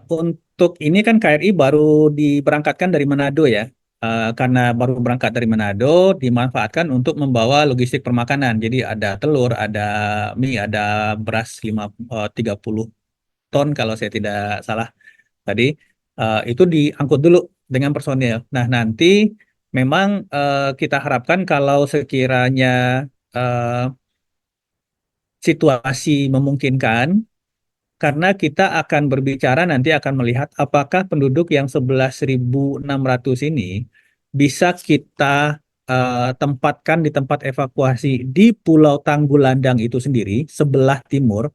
Untuk ini kan KRI baru diberangkatkan dari Manado ya. Karena baru berangkat dari Manado, dimanfaatkan untuk membawa logistik permakanan. Jadi ada telur, ada mie, ada beras 30 ton kalau saya tidak salah tadi. Itu diangkut dulu dengan personil. Nah, nanti memang kita harapkan kalau sekiranya eh, situasi memungkinkan, karena kita akan berbicara nanti akan melihat apakah penduduk yang 11.600 ini bisa kita tempatkan di tempat evakuasi di Pulau Tanggulandang itu sendiri, sebelah timur,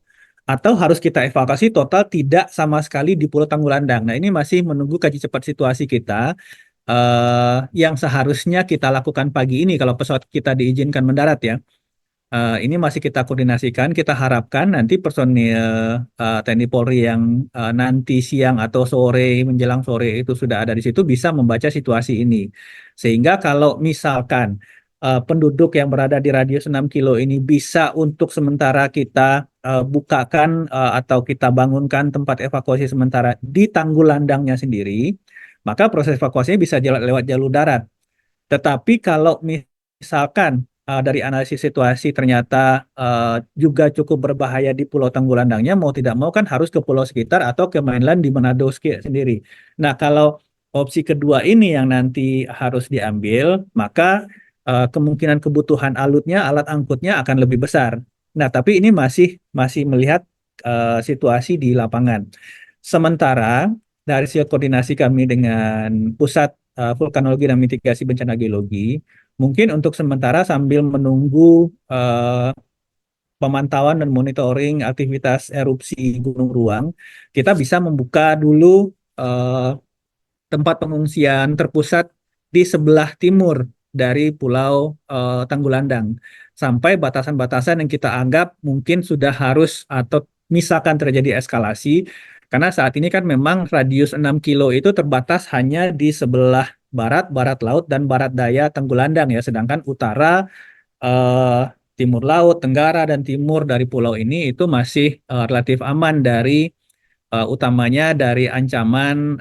atau harus kita evakuasi total tidak sama sekali di Pulau Tanggulandang. Nah, ini masih menunggu kaji cepat situasi kita yang seharusnya kita lakukan pagi ini kalau pesawat kita diizinkan mendarat ya. Ini masih kita koordinasikan. Kita harapkan nanti personil TNI Polri yang nanti siang atau sore menjelang sore itu sudah ada di situ bisa membaca situasi ini. Sehingga kalau misalkan penduduk yang berada di radius 6 kilo ini bisa untuk sementara kita bukakan atau kita bangunkan tempat evakuasi sementara di Tanggulandangnya sendiri, maka proses evakuasinya bisa lewat jalur darat. Tetapi kalau misalkan dari analisis situasi ternyata juga cukup berbahaya di Pulau Tanggulandangnya, mau tidak mau kan harus ke pulau sekitar atau ke mainland di Manado sendiri. Nah, kalau opsi kedua ini yang nanti harus diambil, maka kemungkinan kebutuhan alat angkutnya akan lebih besar. Nah, tapi ini masih masih melihat situasi di lapangan. Sementara dari hasil koordinasi kami dengan Pusat Vulkanologi dan Mitigasi Bencana Geologi, mungkin untuk sementara sambil menunggu pemantauan dan monitoring aktivitas erupsi Gunung Ruang, kita bisa membuka dulu tempat pengungsian terpusat di sebelah timur dari Pulau Tanggulandang sampai batasan-batasan yang kita anggap mungkin sudah harus atau misalkan terjadi eskalasi karena saat ini kan memang radius 6 kilo itu terbatas hanya di sebelah barat, barat laut dan barat daya Tanggulandang ya sedangkan utara eh, timur laut, tenggara dan timur dari pulau ini itu masih relatif aman dari utamanya dari ancaman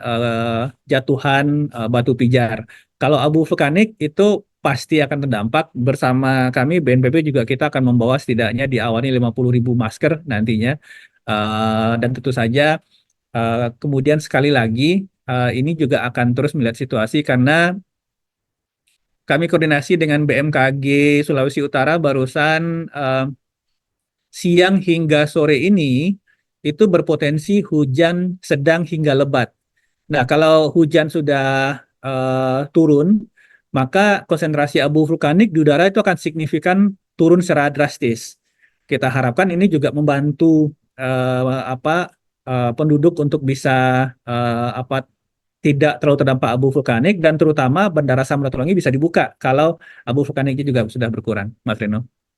jatuhan batu pijar. Kalau abu vulkanik itu pasti akan terdampak. Bersama kami BNPB juga kita akan membawa setidaknya diawali 50.000 masker nantinya. Dan tentu saja kemudian sekali lagi ini juga akan terus melihat situasi karena kami koordinasi dengan BMKG Sulawesi Utara barusan siang hingga sore ini itu berpotensi hujan sedang hingga lebat. Nah, kalau hujan sudah turun, maka konsentrasi abu vulkanik di udara itu akan signifikan turun secara drastis. Kita harapkan ini juga membantu apa penduduk untuk bisa apa tidak terlalu terdampak abu vulkanik dan terutama Bandara Samratulangi bisa dibuka kalau abu vulkaniknya juga sudah berkurang, Mas Reno.